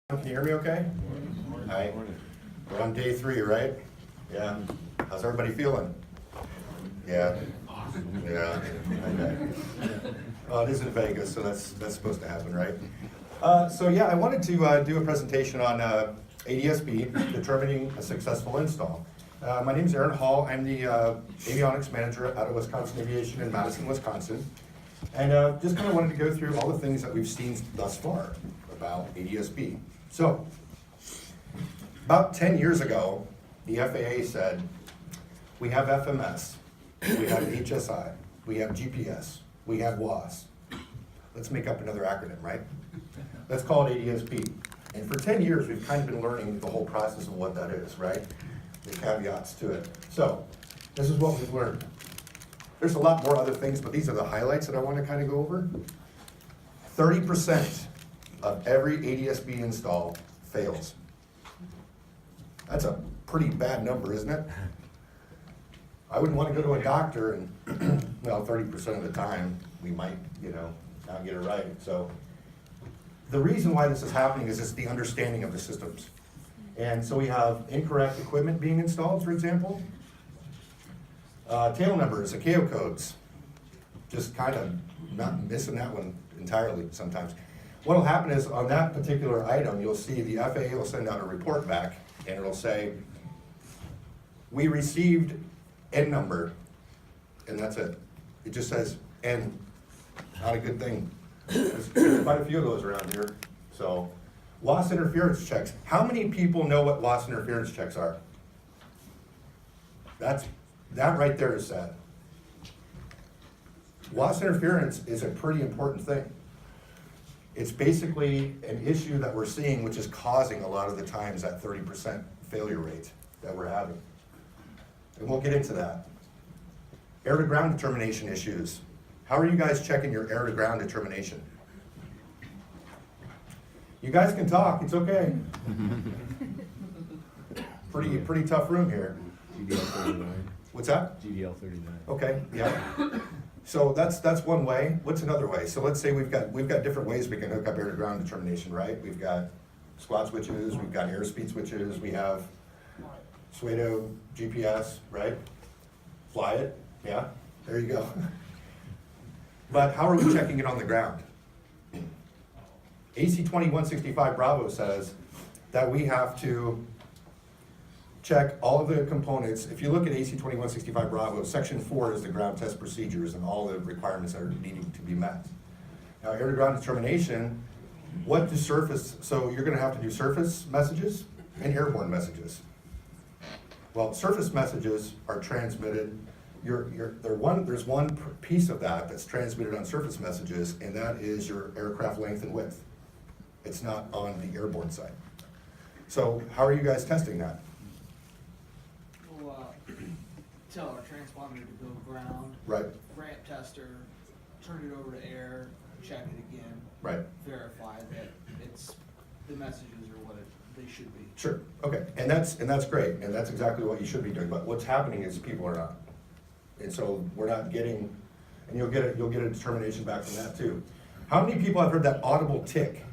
Can you hear me okay? Hi. We're on day 3, right? Yeah. How's everybody feeling? Yeah. Yeah. Okay. Well, it is in Vegas, so that's supposed to happen, right? So yeah, I wanted to do a presentation on ADSB, determining a successful install. My name is Aaron Hall. I'm the Avionics Manager out of Wisconsin Aviation in Madison, Wisconsin. And just kind of wanted to go through all the things that we've seen thus far about ADSB. So, about 10 years ago, the FAA said, we have FMS, we have HSI, we have GPS, we have WAS. Let's make up another acronym, right? Let's call it ADSB. And for 10 years, we've kind of been learning the whole process of what that is, right? The caveats to it. So, this is what we've learned. There's a lot more other things, but these are the highlights that I want to kind of go over. 30% of every ADSB install fails. That's a pretty bad number, isn't it? I wouldn't want to go to a doctor and, well, 30% of the time, we might, not get it right. So the reason why this is happening is just the understanding of the systems. And so we have incorrect equipment being installed, for example. Tail numbers, ACAO codes, just kind of not missing that one entirely sometimes. What will happen is on that particular item, you'll see the FAA will send out a report back and it'll say, we received N number, and that's it. It just says N, not a good thing. There's quite a few of those around here. So, loss interference checks. How many people know what loss interference checks are? That right there is sad. Loss interference is a pretty important thing. It's basically an issue that we're seeing which is causing a lot of the times that 30% failure rate that we're having. And we'll get into that. Air to ground determination issues. How are you guys checking your air to ground determination? You guys can talk, it's okay. Pretty tough room here. GDL 39. What's that? GDL 39. Okay, yeah. So that's one way. What's another way? So let's say we've got different ways we can hook up air to ground determination, right? We've got squad switches, we've got airspeed switches, we have Suedo GPS, right? Fly it, yeah, there you go. But how are we checking it on the ground? AC 2165 Bravo says that we have to check all of the components. If you look at AC 2165 Bravo, section 4 is the ground test procedures and all the requirements that are needing to be met. Now, air to ground determination, what do surface, so you're gonna have to do surface messages and airborne messages. Well, surface messages are transmitted, there's one piece of that that's transmitted on surface messages, and that is your aircraft length and width. It's not on the airborne side. So how are you guys testing that? Tell our transponder to go ground. Right. Ramp tester, turn it over to air, check it again. Right. Verify that the messages are what they should be. Sure, okay, and that's great, and that's exactly what you should be doing, but what's happening is people are not. And so we're not getting, and you'll get a determination back from that too. How many people have heard that audible tick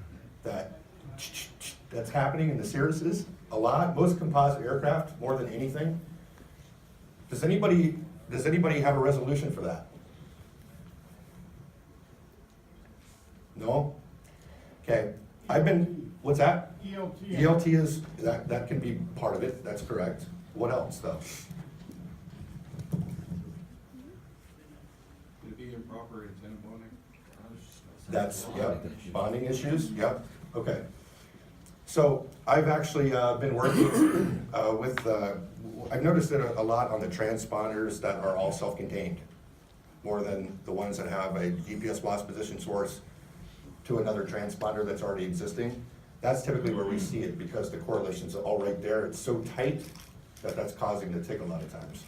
that's happening in the Cirruses? A lot, most composite aircraft, more than anything. Does anybody have a resolution for that? No? Okay, what's that? ELT. ELT is, that can be part of it, that's correct. What else though? Could it be improper antenna bonding? That's, yep, bonding issues, yep, okay. So I've actually been working I've noticed it a lot on the transponders that are all self-contained, more than the ones that have a GPS WAS position source to another transponder that's already existing. That's typically where we see it because the correlation's all right there. It's so tight that that's causing the tick a lot of times.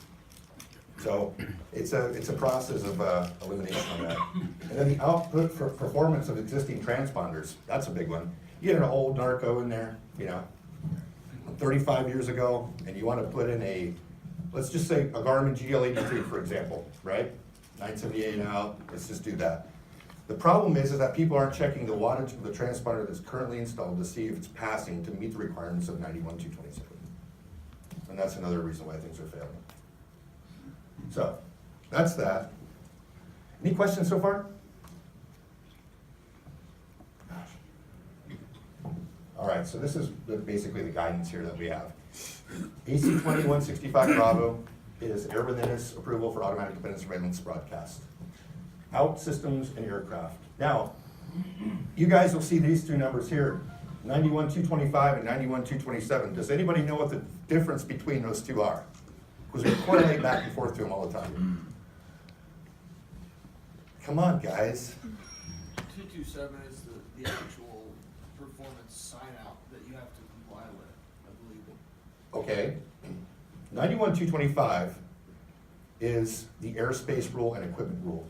So it's a process of elimination on that. And then the output for performance of existing transponders, that's a big one. You get an old narco in there, 35 years ago, and you want to put in let's just say a Garmin GL83, for example, right? 978 out, let's just do that. The problem is that people aren't checking the wattage of the transponder that's currently installed to see if it's passing to meet the requirements of 91.227. And that's another reason why things are failing. So, that's that. Any questions so far? All right, so this is basically the guidance here that we have. AC 2165 Bravo is airworthiness approval for automatic dependent surveillance broadcast. Out systems and aircraft. Now, you guys will see these two numbers here, 91.225 and 91.227. Does anybody know what the difference between those two are? Because we correlate back and forth to them all the time. Come on, guys. 227 is the actual performance sign out that you have to comply with, I believe. Okay. 91.225 is the airspace rule and equipment rule.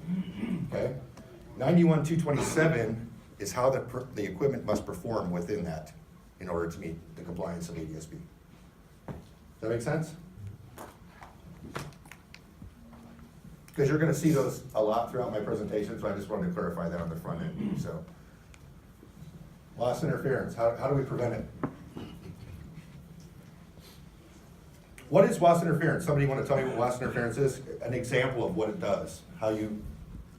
Okay. 91.227 is how the equipment must perform within that in order to meet the compliance of ADSB. Does that make sense? Because you're going to see those a lot throughout my presentation, so I just wanted to clarify that on the front end. So, loss interference, how do we prevent it? What is loss interference? Somebody want to tell me what loss interference is? An example of what it does,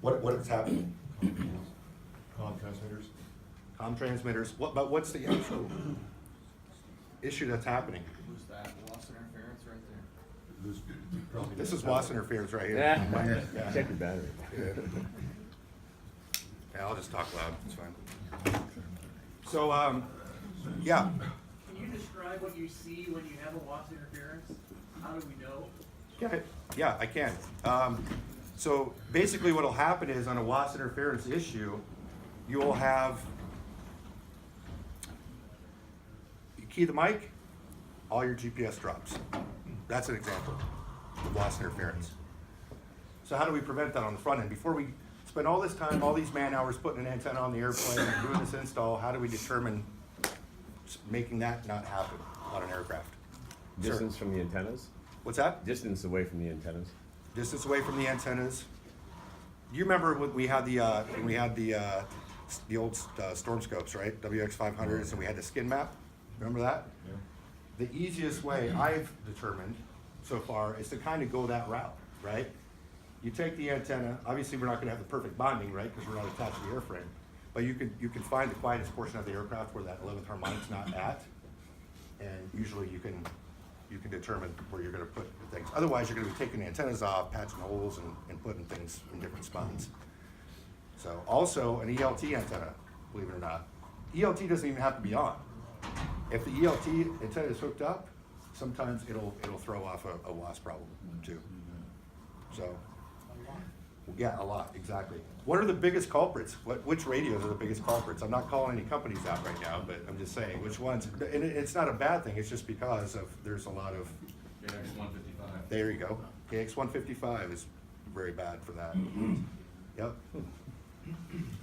what it's happening. Comm transmitters. Comm transmitters, but what's the actual issue that's happening? Who's that? Loss interference right there. This is loss interference right here. Yeah. Check your battery. Yeah, I'll just talk loud, it's fine. So, yeah. Can you describe what you see when you have a loss interference? How do we know? Yeah, I can. So basically what'll happen is on a loss interference issue, you will have, you key the mic, all your GPS drops. That's an example of loss interference. So how do we prevent that on the front end? Before we spend all this time, all these man hours putting an antenna on the airplane and doing this install, how do we determine making that not happen on an aircraft? Distance from the antennas? What's that? Distance away from the antennas. Distance away from the antennas. Do you remember when we had the old storm scopes, right? WX500s, and we had the skin map? Remember that? Yeah. The easiest way I've determined so far is to kind of go that route, right? You take the antenna, obviously we're not gonna have the perfect bonding, right? Because we're not attached to the airframe. But you can find the quietest portion of the aircraft where that 11th harmonic's not at. And usually you can determine where you're gonna put things. Otherwise, you're gonna be taking the antennas off, patching holes and putting things in different spots. So also an ELT antenna, believe it or not. ELT doesn't even have to be on. If the ELT antenna is hooked up, sometimes it'll throw off a WAS problem too. So, yeah, a lot, exactly. What are the biggest culprits? Which radios are the biggest culprits? I'm not calling any companies out right now, but I'm just saying which ones. And it's not a bad thing. It's just because there's a lot of. AX155. There you go. AX155 is very bad for that. Yep.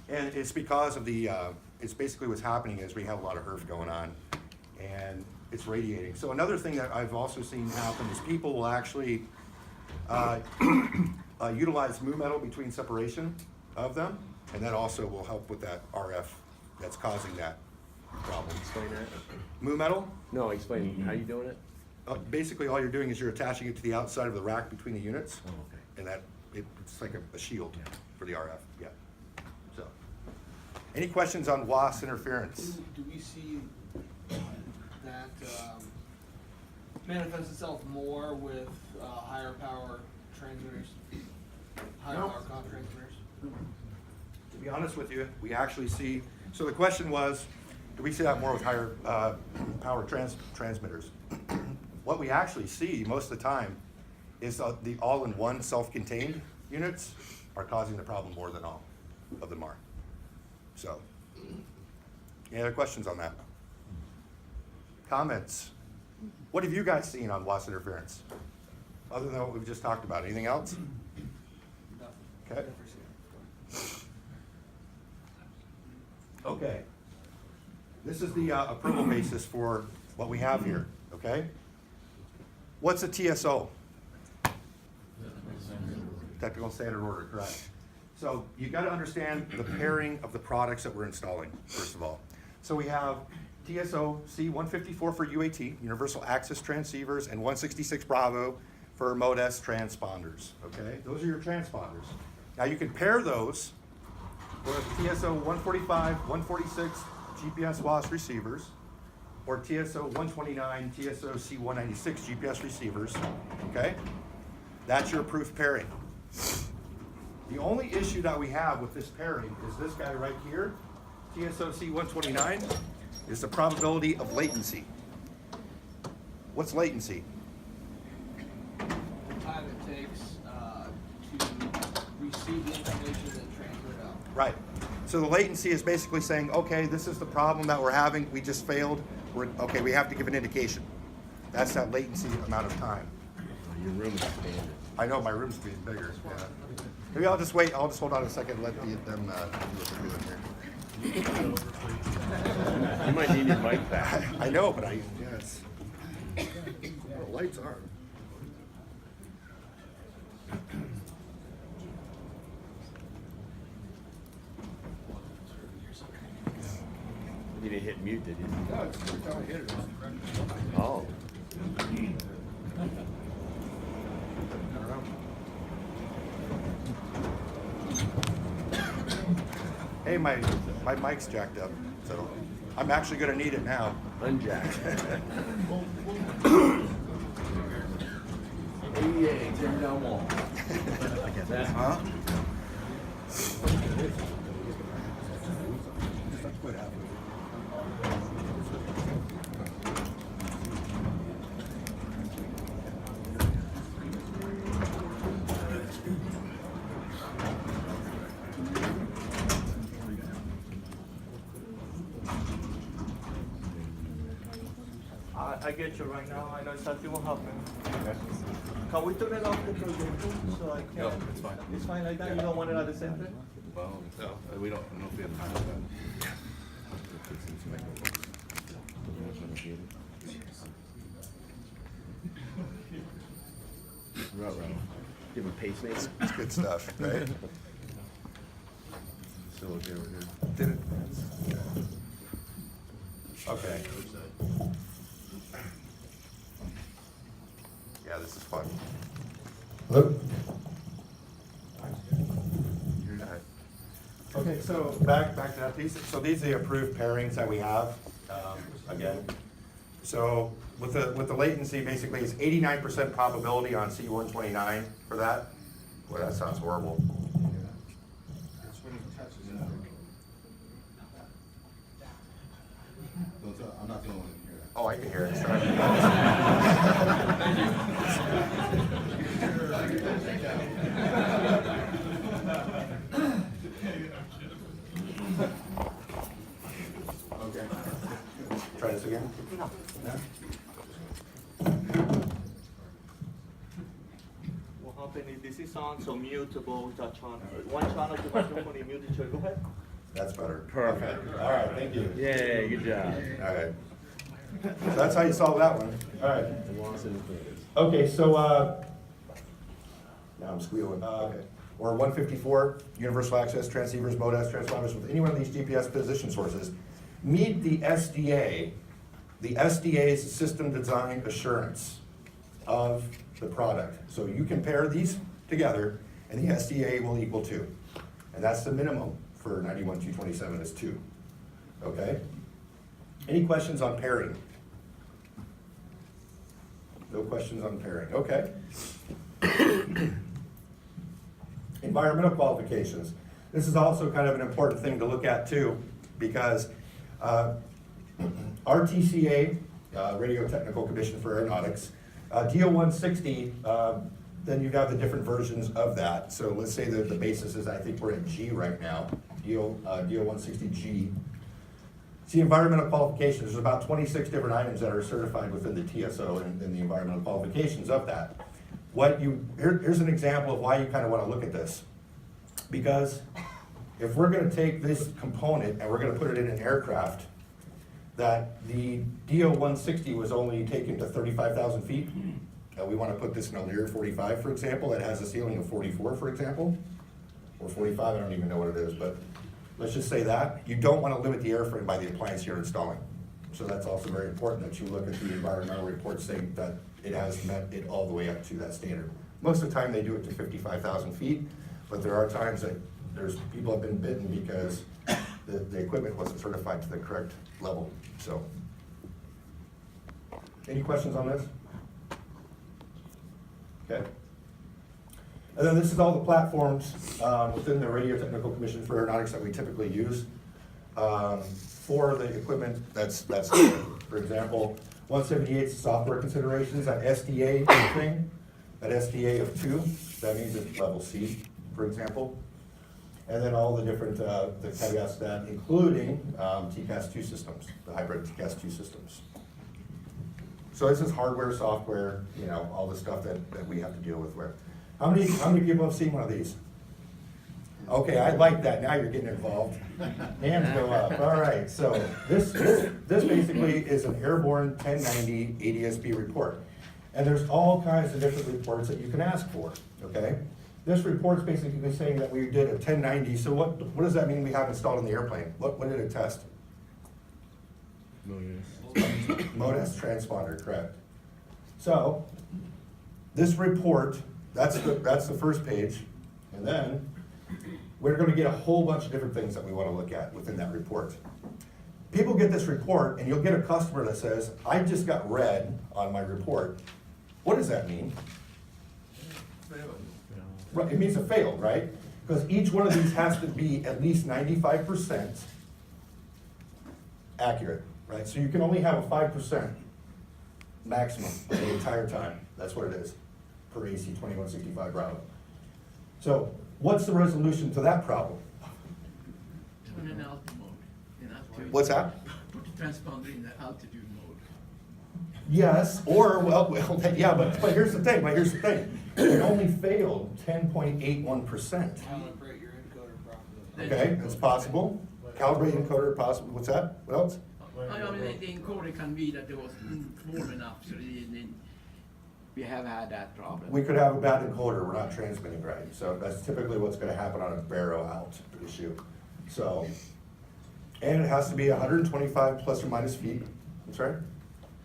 And it's because of it's basically what's happening is we have a lot of HERF going on and it's radiating. So another thing that I've also seen happen is people will actually utilize mu metal between separation of them, and that also will help with that RF that's causing that problem. Explain that. Mu metal, No, explain how you doing it. basically all you're doing is you're attaching it to the outside of the rack between the units, Oh, okay. and that it's like a shield for the RF. Yeah. So, any questions on WAS interference? Do we see that manifests itself more with higher power transmitters? Higher No. power comm transmitters? To be honest with you, we actually see, so the question was, do we see that more with higher power transmitters? What we actually see most of the time is the all-in-one self-contained units are causing the problem more than all of them are. So, any other questions on that? Comments? What have you guys seen on WAS interference? Other than what we've just talked about, anything else? Nothing. Okay. Never seen it. Okay. This is the approval basis for what we have here, okay? What's a TSO? Technical Standard Order, correct. So you gotta understand the pairing of the products that we're installing, first of all. So we have TSO C154 for UAT, Universal Access Transceivers, and 166 Bravo for Mode S transponders, okay? Those are your transponders. Now you can pair those with TSO 145, 146 GPS WAS receivers, or TSO 129, TSO C196 GPS receivers, okay? That's your approved pairing. The only issue that we have with this pairing is this guy right here, TSO C129, is the probability of latency. What's latency? The time it takes to receive the information and transfer it out. Right. So the latency is basically saying, okay, this is the problem that we're having, we just failed, okay, we have to give an indication. That's that latency amount of time. Your room is expanded. I know, my room's getting bigger, yeah. Maybe I'll just wait, I'll just hold on a second and let them do what they're doing here. You might need your mic back. I know, but yes. The lights are. You didn't hit mute, did you? No, it's every time I hit it. Oh. Hey, my mic's jacked up, so I'm actually gonna need it now. Unjacked. AEA, tear down wall. Huh? I get you right now. I know exactly what happened. Can we turn it off the projector so I can? No, it's fine. It's fine like that? You don't want it at the center? Well, no, we don't know if we have time for that. Ruh-roh. Give him pacemaker. It's good stuff, right? Still okay over here. Did it? Okay. Yeah, this is fun. Look. Okay, so back to that piece. So these are the approved pairings that we have, again. So with the latency, basically it's 89% probability on C129 for that. Boy, that sounds horrible. That's when it touches it. I'm not the only one who can hear that. Oh, I can hear it. Sorry. Okay. Try this again? No. What happened is this is on, so mute both the channel. One channel the microphone is muted, so go ahead. That's better. Perfect. Okay. All right, thank you. Yay, good job. All right. So that's how you solve that one. All right. And lost in the clears. Okay, so, now I'm squealing. Okay. Or 154, universal access transceivers, Mode S transponders with any one of these GPS position sources meet the SDA's system design assurance of the product. So you compare these together and the SDA will equal 2. And that's the minimum for 91227 is 2. Okay? Any questions on pairing? No questions on pairing, okay. Environmental qualifications. This is also kind of an important thing to look at too, because RTCA, Radio Technical Commission for Aeronautics, DO-160, then you have the different versions of that. So let's say that the basis is, I think we're at G right now, DO-160G. See, environmental qualifications, there's about 26 different items that are certified within the TSO and the environmental qualifications of that. Here's an example of why you kind of want to look at this. Because if we're going to take this component and we're going to put it in an aircraft, that the DO-160 was only taken to 35,000 feet, and we want to put this in a Lear 45, for example, that has a ceiling of 44, for example, or 45, I don't even know what it is, but let's just say that. You don't want to limit the airframe by the appliance you're installing. So that's also very important that you look at the environmental report saying that it has met it all the way up to that standard. Most of the time they do it to 55,000 feet, but there are times that people have been bitten because the equipment wasn't certified to the correct level, so. Any questions on this? Okay. And then this is all the platforms within the Radio Technical Commission for Aeronautics that we typically use for the equipment that's for example, 178 is software considerations, that SDA thing, that SDA of 2, that means it's level C, for example. And then all the different the caveats to that, including TCAS 2 systems, the hybrid TCAS 2 systems. So this is hardware, software, all the stuff that we have to deal with. How many people have seen one of these? Okay, I like that. Now you're getting involved. Hands go up. All right. So this basically is an airborne 1090 ADS-B report, and there's all kinds of different reports that you can ask for. Okay. This report's basically saying that we did a 1090. So what does that mean we have installed in the airplane? What did it test? MODES transponder, correct. So this report, that's the first page, and then we're going to get a whole bunch of different things that we want to look at within that report. People get this report, and you'll get a customer that says, I just got red on my report. What does that mean? Right, it means it failed, right? Because each one of these has to be at least 95% accurate, right? So you can only have a 5% maximum the entire time. That's what it is per AC 2165 Bravo. So what's the resolution to that problem? Turn in altitude mode. In altitude. What's that? Put the transponder in the altitude mode. Yes, or, yeah, but here's the thing, It only failed 10.81%. Calibrate your encoder properly. Okay, it's possible. Calibrate encoder possible. What's that? What else? I mean, the encoder can be that it was warm enough, so we have had that problem. We could have a bad encoder, we're not transmitting right. So that's typically what's gonna happen on a barrow out issue. So, and it has to be 125 plus or minus feet. I'm sorry?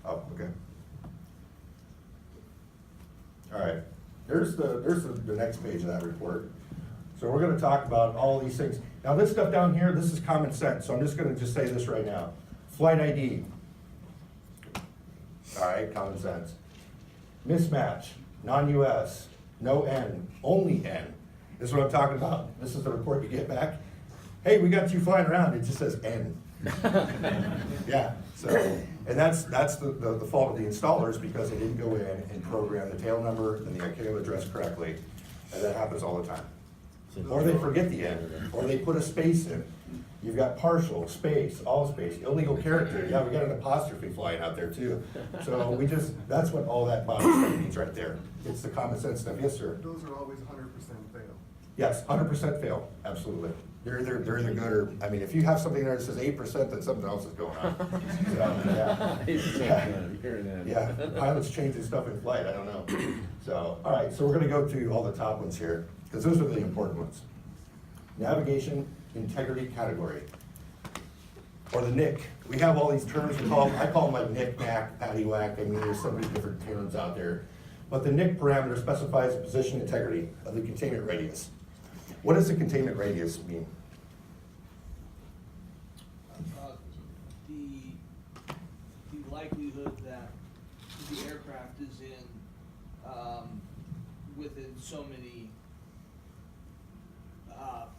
Oh, okay. All right, there's the next page of that report. So we're gonna talk about all these things. Now this stuff down here, this is common sense, so I'm just gonna say this right now. Flight ID. All right, common sense. Mismatch, non-US, no N, only N. This is what I'm talking about. This is the report you get back. Hey, we got you flying around, it just says N. Yeah, so, and that's the fault of the installers because they didn't go in and program the tail number and the ICAO address correctly. And that happens all the time. Or they forget the N, or they put a space in. You've got partial, space, all space, illegal character. Yeah, we got an apostrophe flying out there too. So that's what all that body stuff means right there. It's the common sense stuff. Yes, sir? Those are always 100% fail. Yes, 100% fail, absolutely. They're either good or, I mean, if you have something there that says 8%, then something else is going on. So, yeah, pilots changing stuff in flight, I don't know. So, all right, so we're gonna go to all the top ones here, because those are the important ones. Navigation integrity category, or the NIC. We have all these terms, I call them like NIC, NAC, paddywhack, I mean, there's so many different terms out there. But the NIC parameter specifies the position integrity of the containment radius. What does the containment radius mean? The likelihood that the aircraft is within so many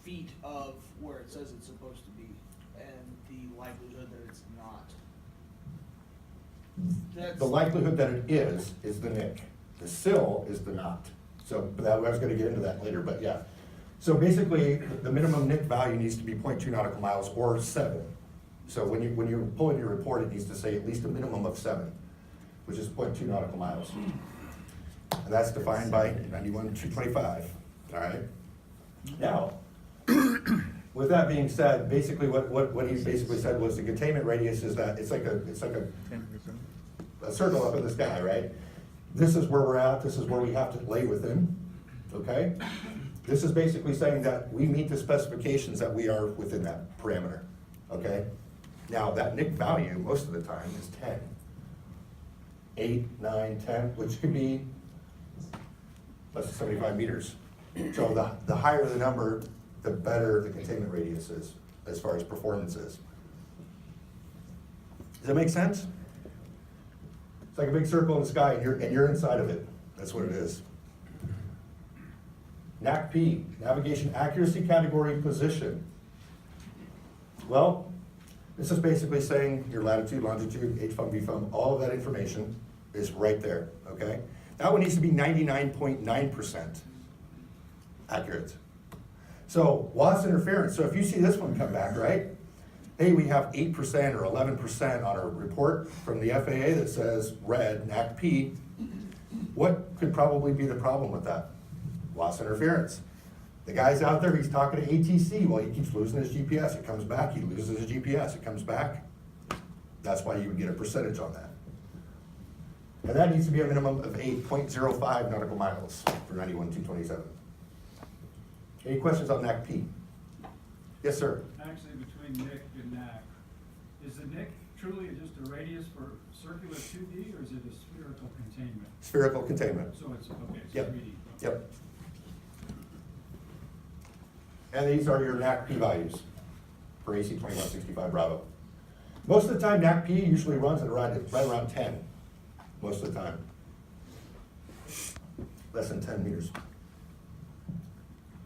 feet of where it says it's supposed to be, and the likelihood that it's not. The likelihood that it is the NIC. The SIL is the not. So I was gonna get into that later, but yeah. So basically, the minimum NIC value needs to be 0.2 nautical miles or 7. So when you pull in your report, it needs to say at least a minimum of 7, which is 0.2 nautical miles. And that's defined by 91.225, all right? Now, with that being said, basically what he basically said was the containment radius is that it's like a circle up in the sky, right? This is where we're at, this is where we have to lay within, okay? This is basically saying that we meet the specifications that we are within that parameter, okay? Now, that NIC value, most of the time, is 10. 8, 9, 10, which could be less than 75 meters. So the higher the number, the better the containment radius is, as far as performance is. Does that make sense? It's like a big circle in the sky, and you're inside of it. That's what it is. NACP, navigation accuracy category position. Well, this is basically saying your latitude, longitude, H-FUM, B-FUM, all of that information is right there, okay? That one needs to be 99.9% accurate. So loss interference, so if you see this one come back, right? Hey, we have 8% or 11% on our report from the FAA that says red, NACP. What could probably be the problem with that? Loss interference. The guy's out there, he's talking to ATC, well, he keeps losing his GPS, it comes back, he loses his GPS, it comes back. That's why you would get a percentage on that. And that needs to be a minimum of 8.05 nautical miles for 91-227. Any questions on NACP? Yes, sir. Actually, between NIC and NAC, is the NIC truly just a radius for circular 2D, or is it a spherical containment? Spherical containment. So it's, okay, it's Yep. 3D. Yep. And these are your NACP values for AC 2165 Bravo. Most of the time, NACP usually runs at right around 10, most of the time. Less than 10 meters.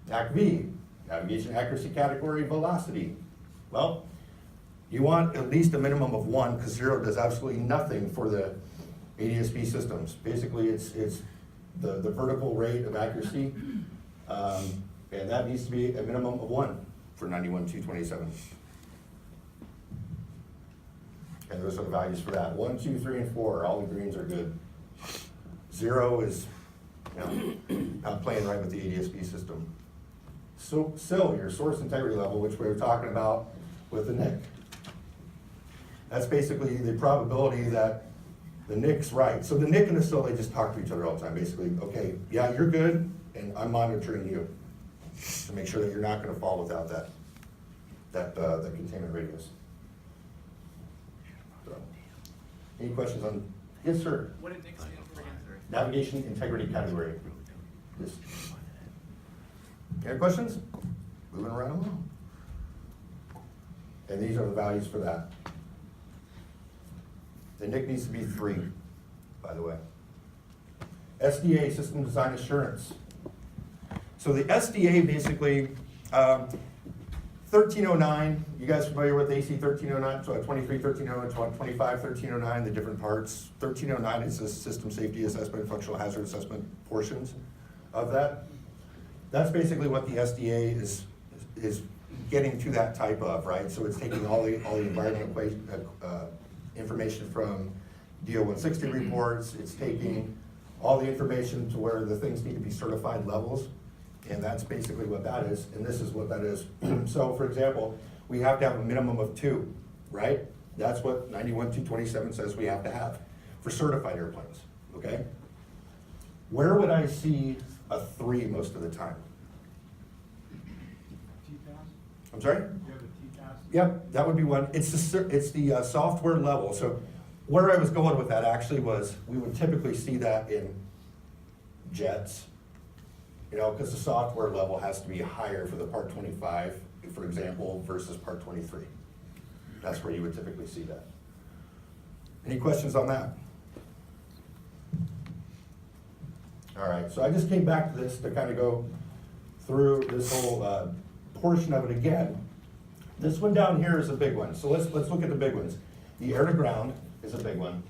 NACV, navigation accuracy category velocity. Well, you want at least a minimum of 1, because 0 does absolutely nothing for the ADSB systems. Basically, it's the vertical rate of accuracy, and that needs to be a minimum of 1 for 91-227. And those are the values for that. 1, 2, 3, and 4, all the greens are good. 0 is, you know, not playing right with the ADSB system. So, SIL, your source integrity level, which we were talking about with the NIC. That's basically the probability that the NIC's right. So the NIC and the SIL, they just talk to each other all the time, basically. Okay, yeah, you're good, and I'm monitoring you to make sure that you're not gonna fall without the containment radius. So, any questions on, yes, sir? What did Nick stand for again? Navigation integrity category. Yes. Any questions? Moving right along. And these are the values for that. The NIC needs to be 3, by the way. SDA, System Design Assurance. So the SDA basically, 1309, you guys familiar with AC 1309, so 23, 1309, 25, 1309, the different parts. 1309 is the System Safety Assessment, Functional Hazard Assessment portions of that. That's basically what the SDA is getting to that type of, right? So it's taking all the environmental information from DO 160 reports, it's taking all the information to where the things need to be certified levels, and that's basically what that is, and this is what that is. So for example, we have to have a minimum of 2, right? That's what 91-227 says we have to have for certified airplanes, okay? Where would I see a 3 most of the time? TCAS? I'm sorry? You have a TCAS? Yep, that would be one. It's the software level. So where I was going with that actually was, we would typically see that in jets, you know, because the software level has to be higher for the Part 25, for example, versus Part 23. That's where you would typically see that. Any questions on that? All right, so I just came back to this to kind of go through this whole portion of it again. This one down here is a big one. So let's look at the big ones. The air to ground is a big one.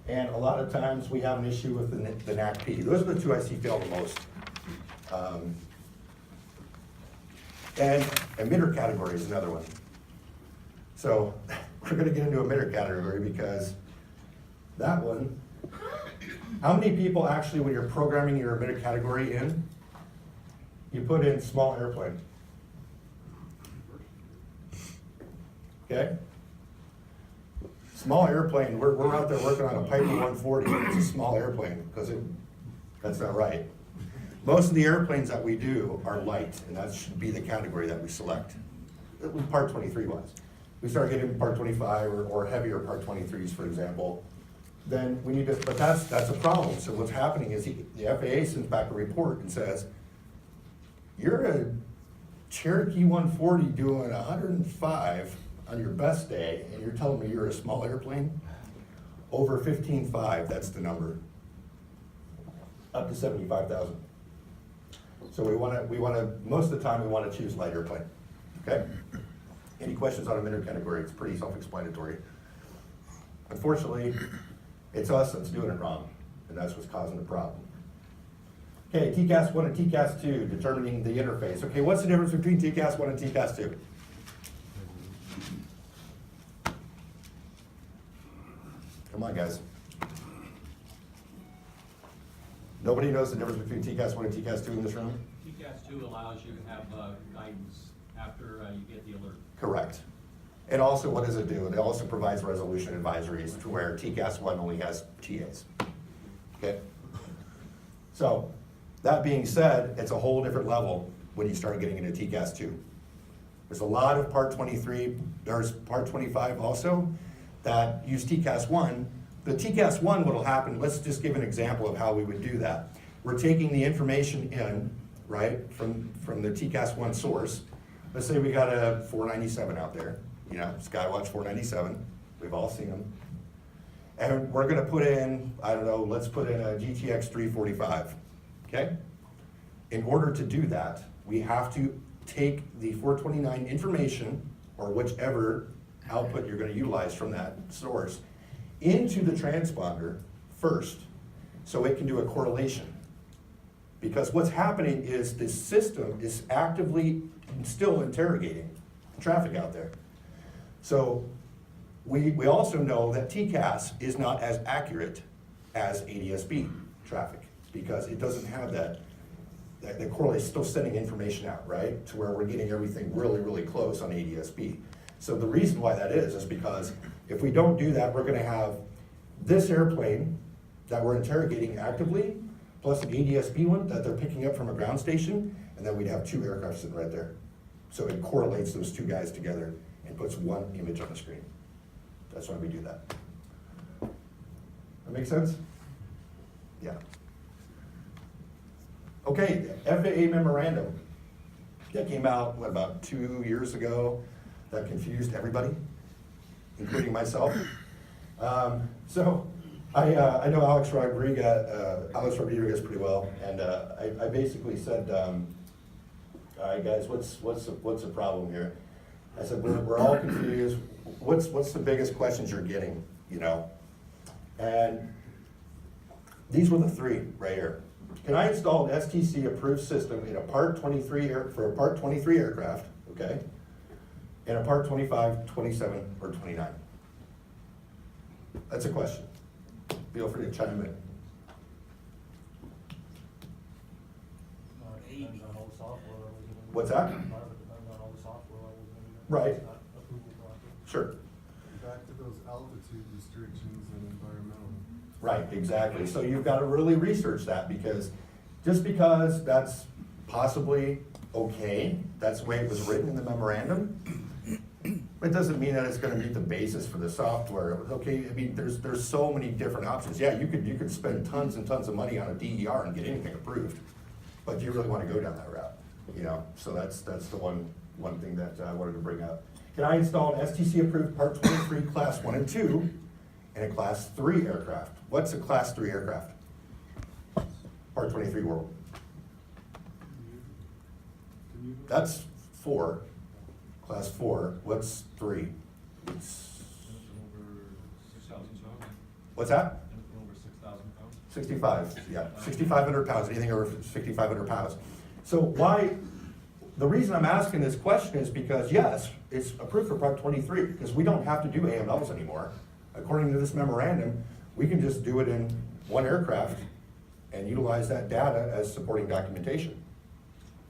And a lot of times we have an issue with the NACP. Those are the 2 I see fail the most. And emitter category is another one. So we're gonna get into emitter category because that one, how many people actually, when you're programming your emitter category in, you put in small airplane? Okay? Small airplane, we're out there working on a Piper 140, it's a small airplane, because that's not right. Most of the airplanes that we do are light, and that should be the category that we select. Part 23 was. We start getting Part 25 or heavier Part 23s, for example, then we need to, but that's a problem. So what's happening is the FAA sends back a report and says, you're a Cherokee 140 doing 105 on your best day, and you're telling me you're a small airplane? Over 15.5, that's the number. Up to 75,000. So we wanna, most of the time, we wanna choose light airplane, okay? Any questions on a minor category? It's pretty self-explanatory. Unfortunately, it's us that's doing it wrong, and that's what's causing the problem. Okay, TCAS 1 and TCAS 2, determining the interface. Okay, what's the difference between TCAS 1 and TCAS 2? Come on, guys. Nobody knows the difference between TCAS 1 and TCAS 2 in this room? TCAS 2 allows you to have guidance after you get the alert. Correct. And also, what does it do? It also provides resolution advisories to where TCAS 1 only has TAs. Okay? So, that being said, it's a whole different level when you start getting into TCAS 2. There's a lot of Part 23, there's Part 25 also, that use TCAS 1. The TCAS 1, what'll happen, let's just give an example of how we would do that. We're taking the information in, right, from the TCAS 1 source. Let's say we got a 497 out there, you know, Skywatch 497, we've all seen them. And we're gonna put in, I don't know, let's put in a GTX 345, okay? In order to do that, we have to take the 429 information, or whichever output you're gonna utilize from that source, into the transponder first, so it can do a correlation. Because what's happening is the system is actively still interrogating the traffic out there. So we also know that TCAS is not as accurate as ADS-B traffic, because it doesn't have that correlate, still sending information out, right? To where we're getting everything really, really close on ADS-B. So the reason why that is because if we don't do that, we're gonna have this airplane that we're interrogating actively, plus an ADS-B one that they're picking up from a ground station, and then we'd have two aircraft sitting right there. So it correlates those two guys together and puts one image on the screen. That's why we do that. That make sense? Yeah. Okay, FAA memorandum. That came out, what, about 2 years ago? That confused everybody, including myself. So I know Alex Rodriguez pretty well, and I basically said, all right, guys, what's the problem here? I said, we're all confused. What's the biggest questions you're getting, you know? And these were the three right here. Can I install an STC approved system in a Part 23 for a Part 23 aircraft, okay? And a Part 25, 27, or 29? That's a question. Feel free to chime in. Depends on all the software levels. What's that? Depends on all the software levels. Right. It's not approval process. Sure. Back to those altitude restrictions and environmental. Right, exactly. So you've got to really research that, because just because that's possibly okay, that's the way it was written in the memorandum, it doesn't mean that it's going to meet the basis for the software. Okay, I mean, there's so many different options. Yeah, you could spend tons and tons of money on a DER and get anything approved, but do you really want to go down that route? You know, so that's the one thing that I wanted to bring up. Can I install an STC approved Part 23 Class 1 and 2 and a Class 3 aircraft? What's a Class 3 aircraft? Part 23 world. That's 4. Class 4. What's 3? It's, Over 6,000 pounds. what's that? Over 6,000 pounds. 65, yeah, 6,500 pounds, anything over 6,500 pounds. So why, the reason I'm asking this question is because, yes, it's approved for Part 23, because we don't have to do AMLs anymore. According to this memorandum, we can just do it in one aircraft and utilize that data as supporting documentation.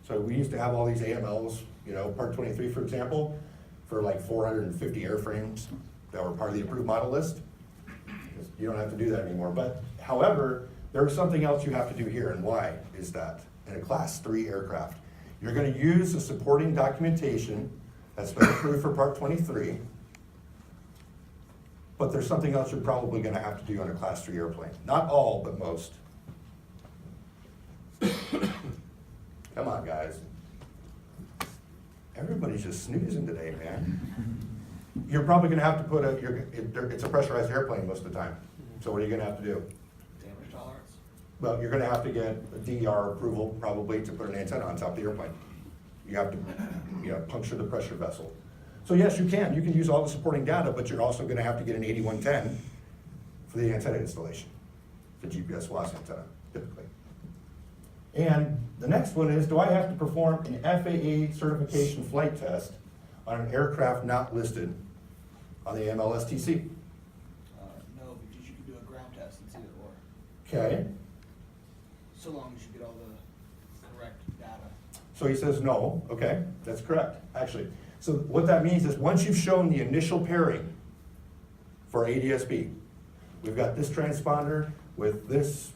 So we used to have all these AMLs, you know, Part 23, for example, for like 450 airframes that were part of the approved model list. You don't have to do that anymore. But however, there's something else you have to do here, and why is that? in a Class 3 aircraft. You're gonna use the supporting documentation that's been approved for Part 23, but there's something else you're probably gonna have to do on a Class 3 airplane. Not all, but most. Come on, guys. Everybody's just snoozing today, man. You're probably gonna have to put it's a pressurized airplane most of the time. So what are you gonna have to do? Damage tolerance. Well, you're gonna have to get a DER approval probably to put an antenna on top of the airplane. You have to, puncture the pressure vessel. So yes, you can use all the supporting data, but you're also gonna have to get an 8110 for the antenna installation, the GPS WAS antenna, typically. And the next one is, do I have to perform an FAA certification flight test on an aircraft not listed on the MLSTC? No, because you can do a ground test and see it work, Okay, so long as you get all the correct data. so he says no, okay, that's correct, actually. So what that means is, once you've shown the initial pairing for ADSB, we've got this transponder with this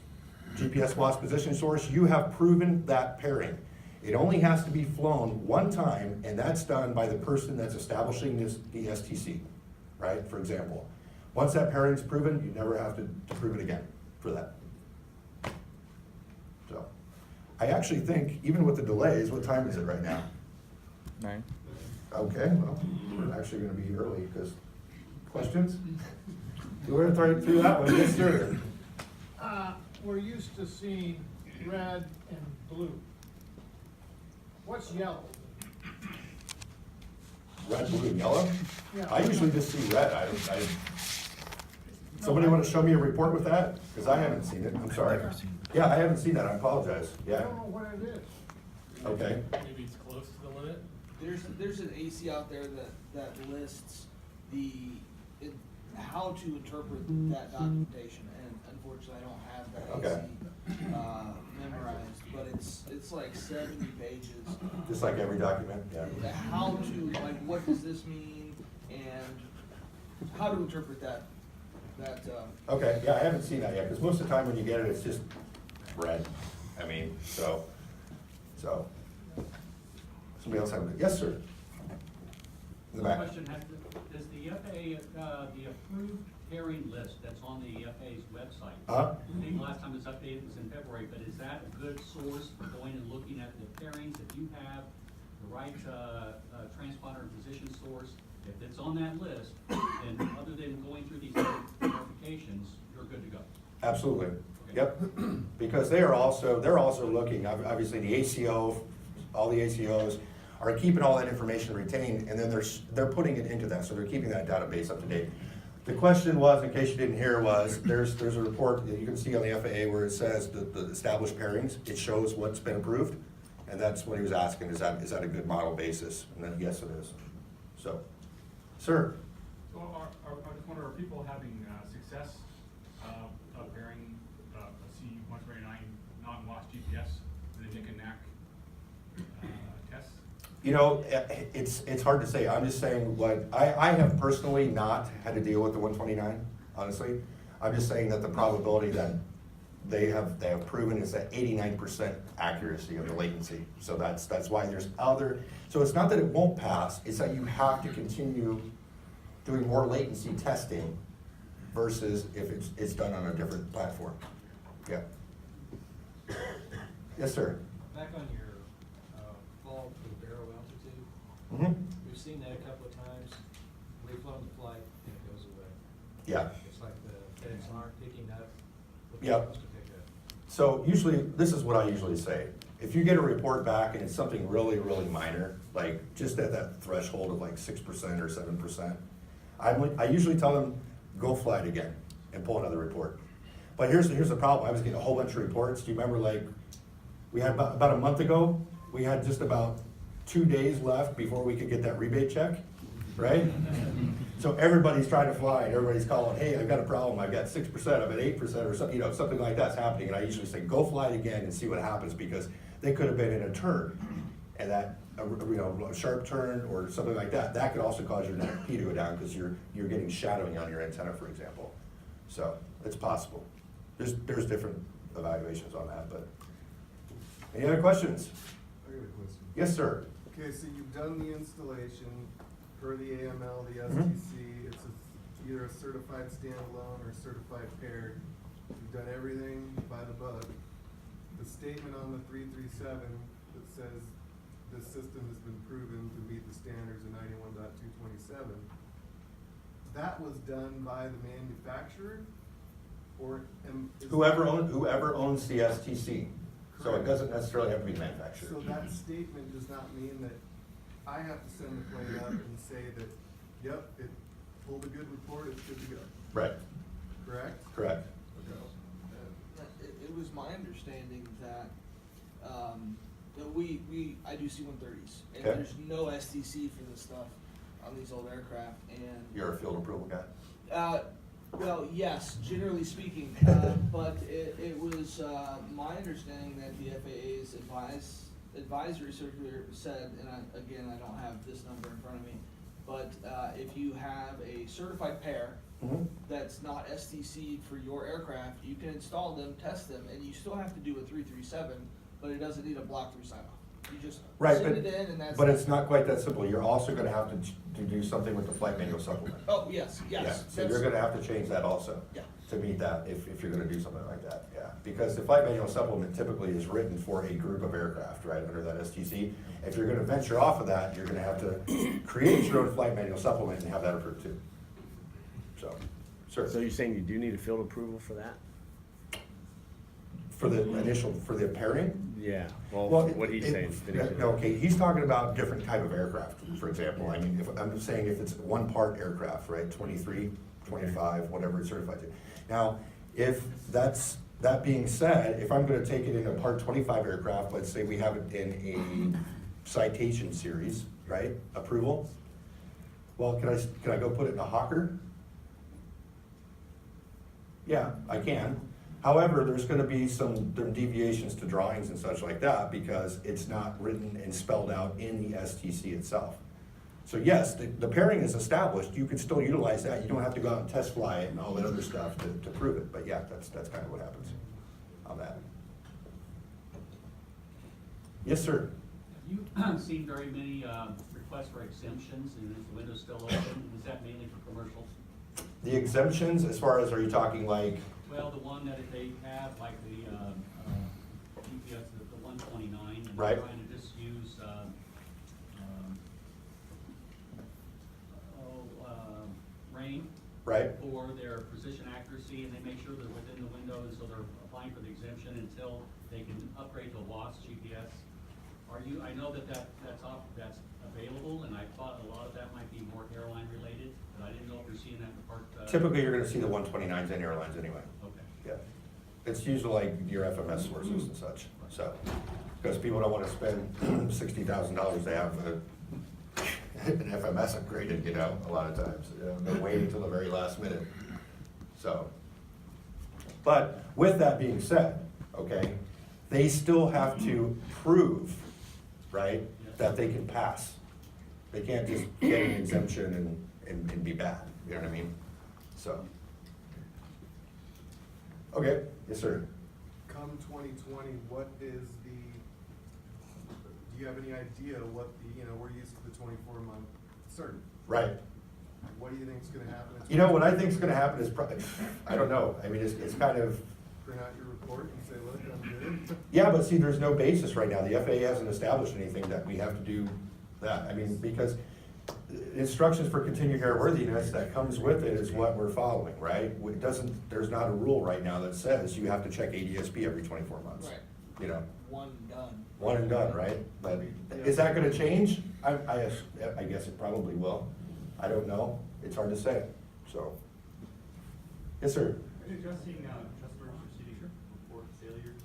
GPS WAS position source, you have proven that pairing. It only has to be flown one time, and that's done by the person that's establishing the STC, right, for example. Once that pairing's proven, you never have to prove it again for that. So, I actually think, even with the delays, what time is it right now? 9. Okay, well, we're actually gonna be early, because, questions? We're right through that one, yes, sir. We're used to seeing red and blue. What's yellow? Red, blue, and yellow? Yeah. I usually just see red, somebody wanna show me a report with that? Because I haven't seen it, I'm sorry. Yeah, I haven't seen that, I apologize, I yeah, don't know what it is. okay. Maybe it's close to the limit? There's an AC out there that lists how to interpret that documentation, and unfortunately, I don't have that Okay. AC memorized, but it's like 70 pages. Just like every document, yeah. How to, like, what does this mean, and how to interpret that. Okay, yeah, I haven't seen that yet, because most of the time when you get it, it's just red. I mean, so. Somebody else have a, yes, sir? In the back. Question, does the FAA, the approved pairing list that's on the FAA's website? Uh-huh. I think last time it was updated was in February, but is that a good source for going and looking at the pairings? If you have the right transponder and position source, if it's on that list, then other than going through these verifications, you're good to go. Absolutely, Okay. yep, because they're also looking, obviously the ACO, all the ACOs are keeping all that information retained, and then they're putting it into that, so they're keeping that database up to date. The question was, in case you didn't hear, was there's a report that you can see on the FAA where it says the established pairings, it shows what's been approved, and that's what he was asking, is that a good model basis? And then, yes, it is. So, sir? So I just wonder, are people having success of pairing a C-129 non-WAS GPS with a NIC and NAC test? You know, it's hard to say. I'm just saying what, I have personally not had to deal with the 129, honestly. I'm just saying that the probability that they have proven is at 89% accuracy of the latency. So that's why there's so it's not that it won't pass, it's that you have to continue doing more latency testing versus if it's done on a different platform. Yeah. Yes, sir. Back on your fall to the barrel altitude, Mm-hmm. we've seen that a couple of times. We've flown the flight and it goes away. Yeah. It's like the feds aren't picking up what Yep. they're supposed to pick up. So usually, this is what I usually say. If you get a report back and it's something really, really minor, like just at that threshold of like 6% or 7%, I usually tell them, go fly it again and pull another report. But here's the problem. I was getting a whole bunch of reports. Do you remember, like, we had about a month ago, we had just about 2 days left before we could get that rebate check, right? So everybody's trying to fly and everybody's calling, hey, I've got a problem. I've got 6%, I've got 8% or something, something like that's happening. And I usually say, go fly it again and see what happens, because they could have been in a turn, and that, a sharp turn or something like that, that could also cause your NP to go down because you're getting shadowing on your antenna, for example. So it's possible. There's different evaluations on that, but Any other questions? I got a question. Yes, sir. Okay, so you've done the installation per the AML, the Mhm. STC, it's either a certified standalone or certified paired. You've done everything by the book. The statement on the 337 that says this system has been proven to meet the standards of 91.227, that was done by the manufacturer, or is Whoever owns the STC, so it Correct. doesn't necessarily have to be the manufacturer. So that statement does not mean that I have to send the plane up and say that, yep, it pulled a good report, it's good to go, Right, correct? correct. It was my understanding that, that I do C-130s, and Okay. there's no STC for this stuff on these old aircraft, and. You're a field approval guy? Well, yes, generally speaking, but it was, my understanding that the FAA's advisory circular said, and again, I don't have this number in front of me, but, if you have a certified pair Mhm. that's not STC'd for your aircraft, you can install them, test them, and you still have to do a 337, but it doesn't need a block 3 sign off. You just Right, send it in and that's. but it's not quite that simple. You're also gonna have to do something with the flight manual supplement. Oh, yes, Yeah, yes. so you're gonna have to change that also. Yeah. To meet that, if you're gonna do something like that, yeah. Because the flight manual supplement typically is written for a group of aircraft, right, under that STC. If you're gonna venture off of that, you're gonna have to create your own flight manual supplement and have that approved too. So, sir. So you're saying you do need a field approval for that? For the initial, for the pairing? Yeah, well, Well, what he's saying. Okay, he's talking about different type of aircraft, for example. I mean, I'm just saying if it's one part aircraft, right, 23, 25, whatever it's certified to. Now, if that being said, if I'm gonna take it in a part 25 aircraft, let's say we have it in a citation series, right, approval. Well, can I go put it in a Hawker? Yeah, I can. However, there's gonna be some deviations to drawings and such like that because it's not written and spelled out in the STC itself. So yes, the pairing is established, you can still utilize that, you don't have to go out and test fly it and all that other stuff to prove it, but yeah, that's kind of what happens on that. Yes, sir. Have you seen very many requests for exemptions, and is the window still open? Is that mainly for commercials? The exemptions, as far as, are you talking like, Well, the one that they have, like the GPS, the 129, and Right. they're trying to just use, rain right? for their precision accuracy, and they make sure they're within the window, and so they're applying for the exemption until they can upgrade to a WAS GPS. I know that's available, and I thought a lot of that might be more airline related, but I didn't know if you're seeing that in the part. Typically, you're gonna see the 129s in airlines anyway. Okay. Yeah, it's usually like your FMS sources and such, so, because people don't wanna spend $60,000 to have an FMS upgraded, you know, a lot of times, they wait until the very last minute, so. But with that being said, okay, they still have to prove, right, that they can pass. They can't just get an exemption and be bad, you know what I mean? So. Okay, yes, sir. Come 2020, what is do you have any idea what we're used to the 24-month certain. Right. What do you think is gonna happen? You know, what I think is gonna happen is probably, I don't know, I mean, it's kind of, Print out your report and say, look, I'm good. yeah, but see, there's no basis right now. The FAA hasn't established anything that we have to do that. I mean, because instructions for continued airworthiness that comes with it is what we're following, right? It doesn't, there's not a rule right now that says you have to check ADSB every 24 months. Right. You know, One and done. one and done, right? But is that gonna change? I guess it probably will. I don't know. It's hard to say, so. Yes, sir. Are you addressing customers receiving report failures?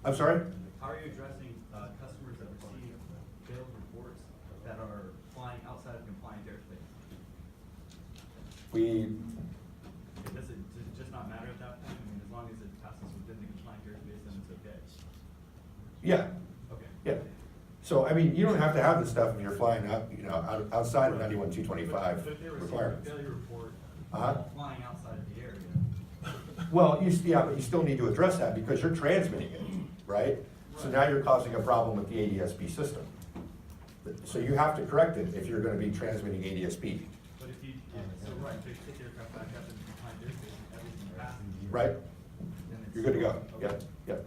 I'm sorry? How are you addressing customers that receive failed reports that are flying outside of compliant airspace? Does it just not matter at that point? I mean, as long as it passes within the compliant airspace, then it's okay? Yeah. Okay. Yeah. So, I mean, you don't have to have this stuff if you're flying out, you know, outside of 91.225 But if they receive a requirements. failure report Uh-huh. flying outside of the area, Well, but you still need to address that because you're transmitting it, right? So now you're causing a problem with the ADSB system. So you have to correct it if you're gonna be transmitting ADSB, But if you, so right, if you pick your aircraft back up and find their station, everything passes. right? Then it's- You're good to go, Okay. yep.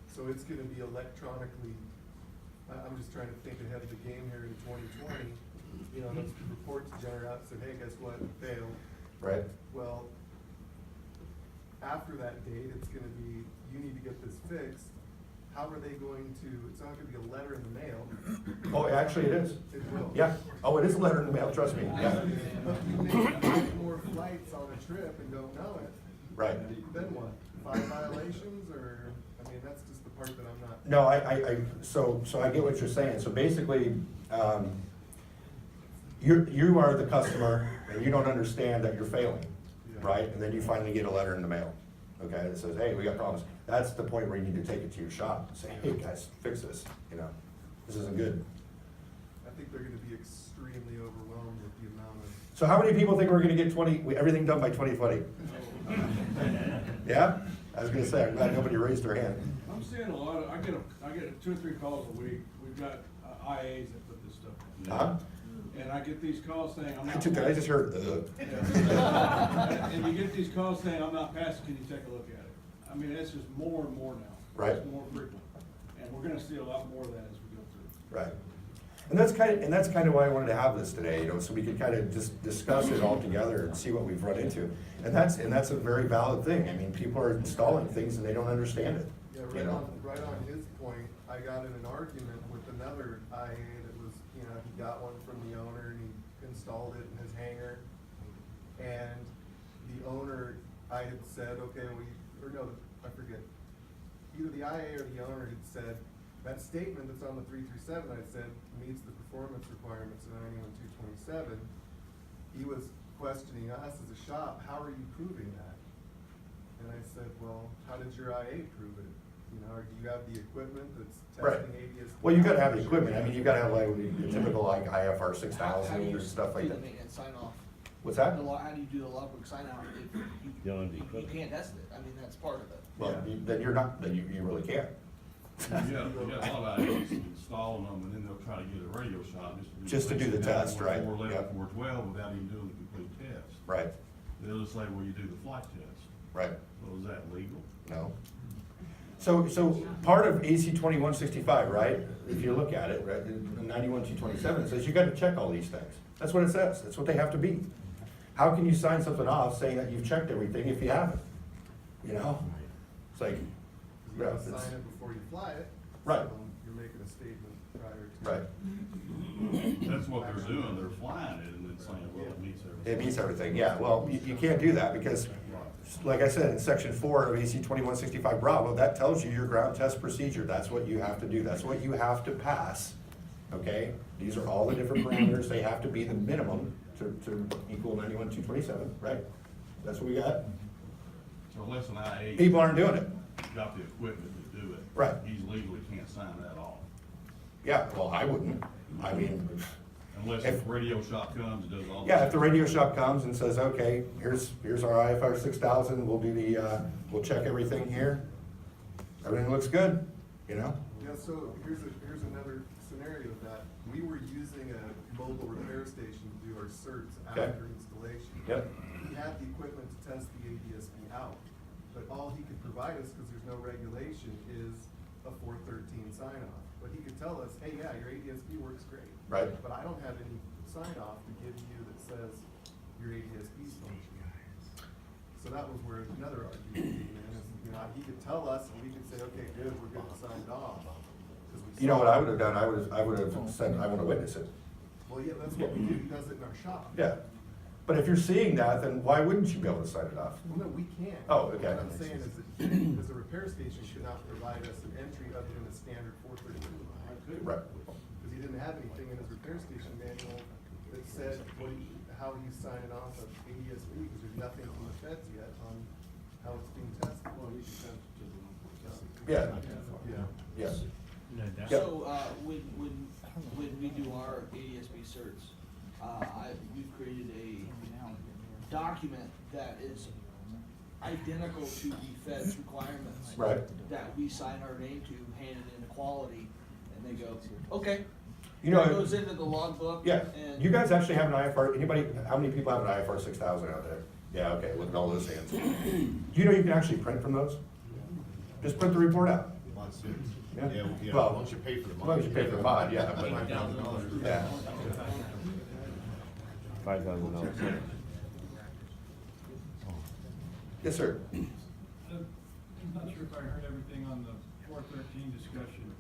So it's gonna be electronically, I'm just trying to think ahead of the game here in 2020. You know, those reports generate out, said, hey, guess what, it failed. Right? Well, after that date, it's gonna be, you need to get this fixed. How are they going to, it's not gonna be a letter in the mail. Oh, actually it is. It will. Yeah, oh, it is a letter in the mail, trust me, yeah. But you make 5 more flights on a trip and don't know it. Right. Then what? 5 violations, or, I mean, that's just the part that I'm not. No, so I get what you're saying, so basically, you are the customer, and you don't understand that you're failing, right? And then you finally get a letter in the mail, okay, that says, hey, we got problems. That's the point where you need to take it to your shop and say, hey, guys, fix this, you know, this isn't good. I think they're gonna be extremely overwhelmed with the amount of. So how many people think we're gonna get everything done by 2020? Yeah? I was gonna say, I'm glad nobody raised their hand. I'm seeing a lot of, I get 2 or 3 calls a week. We've got IAs that put this stuff in. Huh? And I get these calls saying, I'm I not. just heard, And you get these calls saying, I'm not passing, can you take a look at it? I mean, it's just more and more now. Right. It's more frequent. And we're gonna see a lot more of that as we go through. right. And that's kind of why I wanted to have this today, you know, so we could kind of just discuss it all together and see what we've run into. And that's a very valid thing. I mean, people are installing things and they don't understand it, Yeah, you know? right on his point, I got in an argument with another IA that was, you know, he got one from the owner and he installed it in his hangar. And the owner, I had said, okay, I forget. Either the IA or the owner had said, that statement that's on the 337, I said, meets the performance requirements of 91227. He was questioning us as a shop, how are you proving that? And I said, well, how did your IA prove it? You know, or do you have the equipment that's Right. testing ABS? Well, you gotta have the equipment. I mean, you gotta have like the typical like IFR How do 6000 you or stuff like do the that. maintenance sign off? What's that? How do you do the logbook sign off if You don't have the you equipment. can't test it? I mean, that's part of it. Well, then you're not, then you really can't. Yeah, you got a lot of IAs installing them, and then they'll try to get a radio shot Just to do the test, right, 411, yep. 412 without even doing the complete test. Right, They'll just say, well, you do the flight test. right. Well, is that legal? No. So part of AC 2165, right, if you look at it, right, 91227, it says you gotta check all these things. That's what it says, that's what they have to be. How can you sign something off saying that you've checked everything if you haven't? You know? It's like, You yeah, gotta it's- sign it before you fly it. Right. So you're making a statement prior to. right. That's what they're doing, they're flying it and then saying, well, it meets everything. It meets everything, yeah, well, you can't do that because, like I said, in section 4 of AC 2165 Bravo, that tells you your ground test procedure, that's what you have to do, that's what you have to pass, okay? These are all the different parameters, they have to be the minimum to equal 91227, right? That's what we got? So unless an IA. People aren't doing it. Got the equipment to do it. Right. He's legally can't sign that off. Yeah, well, I wouldn't, I mean, Unless If- the radio shop comes and does all. yeah, if the radio shop comes and says, okay, here's our IFR 6000, we'll do we'll check everything here, everything looks good, you know? Yeah, so here's another scenario of that. We were using a mobile repair station to do our certs Okay. after installation. Yep. He had the equipment to test the ADSB out, but all he could provide us, because there's no regulation, is a 413 sign off. But he could tell us, hey, yeah, your ADSB works great. Right. But I don't have any sign off to give you that says your ADSB is functioning. So that was where another argument came in, is, you know, he could tell us and we could say, okay, good, we're good to sign it off. 'Cause we You know saw what I it. would have done, I would have said, I want to witness it. Well, yeah, that's what we do, he does it in our shop. Yeah, but if you're seeing that, then why wouldn't you be able to sign it off? Well, no, we can't. Oh, okay. What I'm saying is that, as a repair station, should not provide us an entry other than a standard 432. Right. Because he didn't have anything in his repair station manual that said how he's signing off of ADSB, because there's nothing from the feds yet on how it's being tested. Well, we can send it to the. Yeah. Yeah. Yes. So, when we do our ADSB certs, we've created a document that is identical to the Fed's requirements. Right. That we sign our name to, hand it into quality, and they go, okay. You know, That goes into the logbook. Yeah, And you guys actually have an IFR, anybody, how many people have an IFR 6000 out there? Yeah, okay, look at all those hands. Do you know you can actually print from those? Just print the report out. Yeah. Well, once you pay for the as long as you pay for the mod, yeah. but- $5,000. Yeah. $5,000. Yes, sir. I'm not sure if I heard everything on the 413 discussion.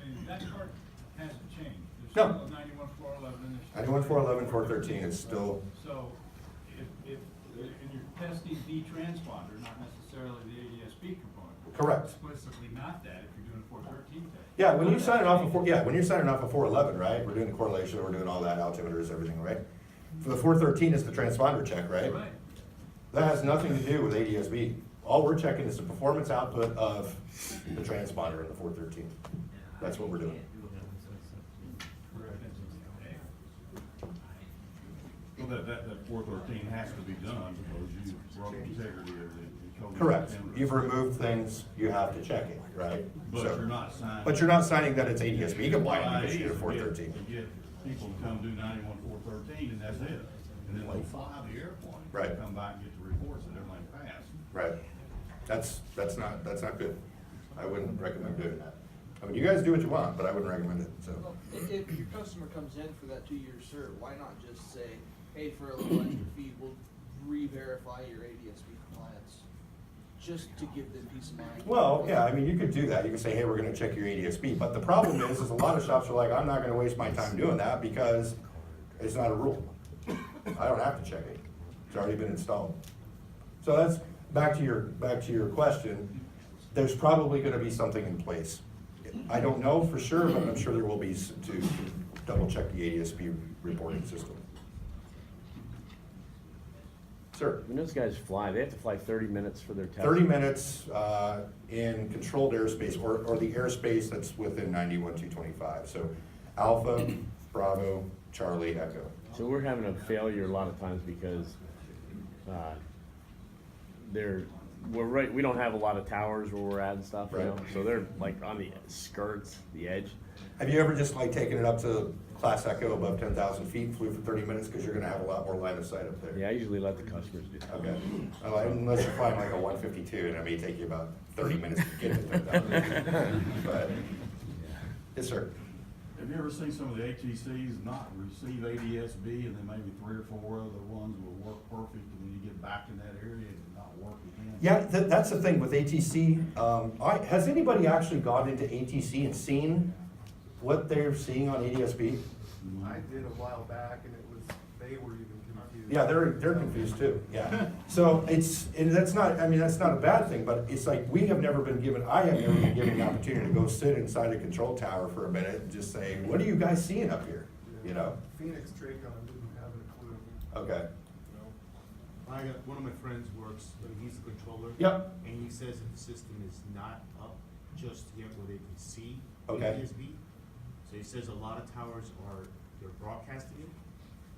I mean, that part hasn't changed. There's No. still 91,411. 91,411, 413 is still, So, if, and you're testing the transponder, not necessarily the ADSB component. correct. Explicitly not that, if you're doing 413 test. Yeah, when you sign it off of when you're signing off of 411, right, we're doing the correlation, we're doing all that, altimeters, everything, right? For the 413 is the transponder check, right? Right. That has nothing to do with ADSB. All we're checking is the performance output of the transponder in the 413. That's what we're doing. Well, that 413 has to be done because you broke the integrity of the code. Correct. You've removed things, you have to check it, right? But So- you're not signing. But you're not signing that it's ADSB compliant because you did a IAs 413. to get people to come do 91,413 and that's it. And then they'll fly the airplane. Right. Come back and get the reports that everything passed. Right. That's not good. I wouldn't recommend doing that. I mean, you guys do what you want, but I wouldn't recommend it, so. Well, if your customer comes in for that 2-year cert, why not just say, hey, for a little extra fee, we'll re-verify your ADSB compliance? Just to give them peace of mind. Well, yeah, I mean, you could do that. You could say, hey, we're gonna check your ADSB, but the problem is a lot of shops are like, I'm not gonna waste my time doing that because it's not a rule. I don't have to check it. It's already been installed. So that's, back to your question, there's probably gonna be something in place. I don't know for sure, but I'm sure there will be to double check the ADSB reporting system. Sir? When those guys fly, they have to fly 30 minutes for their test? 30 minutes in controlled airspace, or the airspace that's within 91-225. So Alpha, Bravo, Charlie, Echo. So we're having a failure a lot of times because we don't have a lot of towers where we're at and stuff, you know? Right. So they're like on the skirts, the edge. Have you ever just like taken it up to Class Echo above 10,000 feet, flew for 30 minutes because you're going to have a lot more line of sight up there? Yeah, I usually let the customers do that. Okay. Well, unless you're flying like a 152, and it may take you about 30 minutes to get to 10,000. But, yes, sir. Have you ever seen some of the ATCs not receive ADSB and then maybe 3 or 4 other ones will work perfect and then you get back in that area and not work again? Yeah, that's the thing with ATC. Has anybody actually gone into ATC and seen what they're seeing on ADSB? I did a while back, and they were even confused. Yeah, they're confused too, yeah. So that's not a bad thing, but it's like, I have never been given the opportunity to go sit inside a control tower for a minute and just say, what are you guys seeing up here? You know? Phoenix Tracon didn't have a clue. Okay. I got, one of my friends works, he's a controller. Yep. And he says that the system is not up just yet where they can see Okay. ADSB. So he says a lot of towers they're broadcasting it,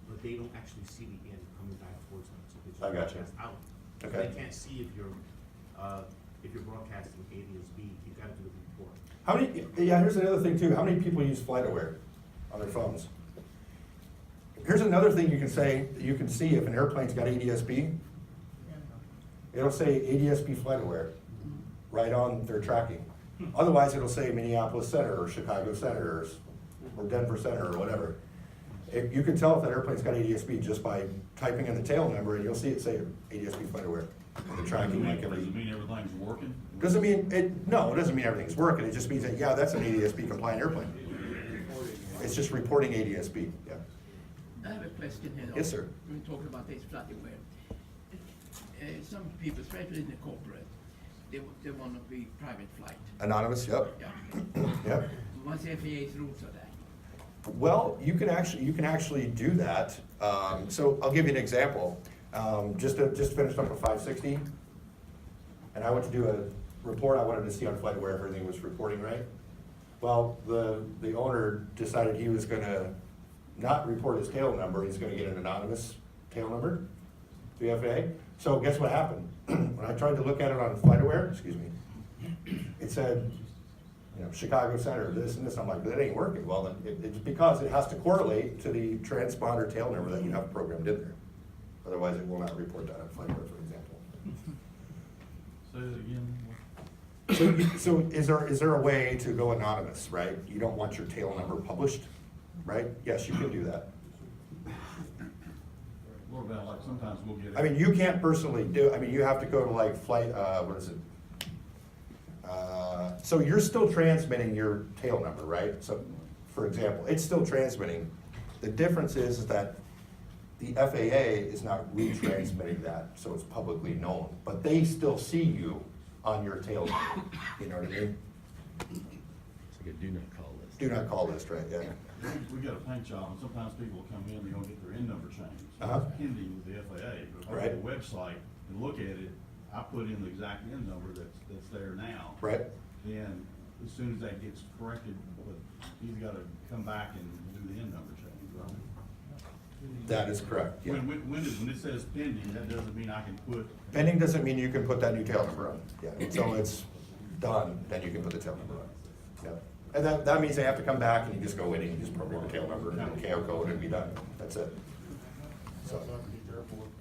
but they don't actually see the end coming back towards them. So they just I gotcha. broadcast out. So Okay. they can't see if you're broadcasting ADSB, you gotta do the report. How many, yeah, here's another thing too. How many people use FlightAware on their phones? Here's another thing you can say, you can see if an airplane's got ADSB. It'll say ADSB FlightAware right on their tracking. Otherwise, it'll say Minneapolis Center or Chicago Center or Denver Center or whatever. You can tell if that airplane's got ADSB just by typing in the tail number, and you'll see it say ADSB FlightAware. The tracking like Does every. it mean everything's working? Doesn't mean, it doesn't mean everything's working, it just means that, yeah, that's an ADSB compliant airplane. It's just reporting ADSB, yeah. I have a question here. Yes, sir. We're talking about this FlightAware. Some people, especially in the corporate, they want to be private flight. Anonymous, yep. Yeah. Yep. What's FAA's rules of that? Well, you can actually do that. So I'll give you an example. Just finished up a 560, and I went to do a report. I wanted to see on FlightAware if everything was reporting right. Well, the owner decided he was going to not report his tail number. He's going to get an anonymous tail number, the FAA. So guess what happened? when I tried to look at it on FlightAware, excuse me, it said, you know, Chicago Center, this and this, I'm like, that ain't working. Well, then, it's because it has to correlate to the transponder tail number that you have programmed in there. Otherwise, it will not report that on FlightAware, for example. Say it again. So is there a way to go anonymous, right? You don't want your tail number published, right? Yes, you can do that. What about like sometimes we'll get. I mean, you can't personally do, I mean, you have to go to like flight, what is it? So you're still transmitting your tail number, right? So, for example, it's still transmitting. The difference is that the FAA is not retransmitting that, so it's publicly known, but they still see you on your tail number, you know what I mean? It's like a do not call list. Do not call list, right, yeah. We got a paint job, and sometimes people will come in, they're gonna get their N number changed. Uh-huh. It's pending with the FAA, but if I Right. go to the website and look at it, I put in the exact N number that's there now. Right. Then, as soon as that gets corrected, but he's gotta come back and do the N number change, right? That is correct, yeah. When it says pending, that doesn't mean I can put. Pending doesn't mean you can put that new tail number on, yeah, until it's done, then you can put the tail number on, yeah. And that means they have to come back and you just go in and you just program the tail number and the KO code and be done, that's it. So, have to be careful with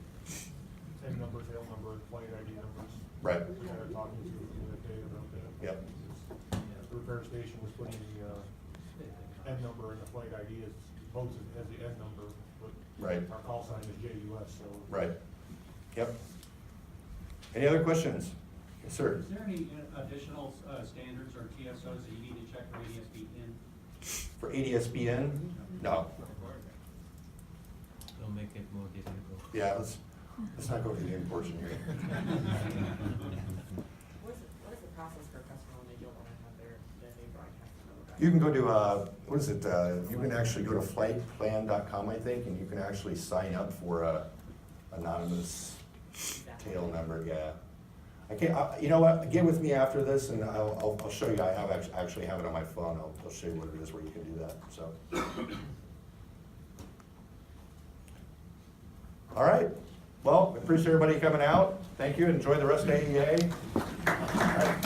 tail number, flight ID numbers. Right. We had a talking to the other day about that. Yep. The repair station was putting the N number in the flight ID as opposed to as the N number, but Right. our call sign is JUS, so. right, yep. Any other questions? Yes, sir. Is there any additional standards or TSOs that you need to check for ADS-B in? For ADS-BN? No. Don't make it more difficult. Yeah, let's not go to the end portion here. What is the process for a customer when they don't want to have their new broadcast number? You can go to, what is it, you can actually go to flightplan.com, I think, and you can actually sign up for a anonymous tail number, yeah. I can't, you know what, get with me after this and I'll show you, I actually have it on my phone, I'll show you what it is where you can do that, so. All right, well, appreciate everybody coming out, thank you, enjoy the rest of AEA. All right.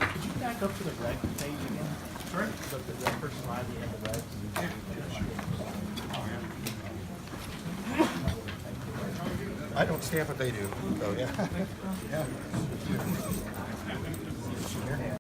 Could you back up to the red page again? Sure. So the first slide, you have the red. I don't stamp what they do, so yeah. Yeah.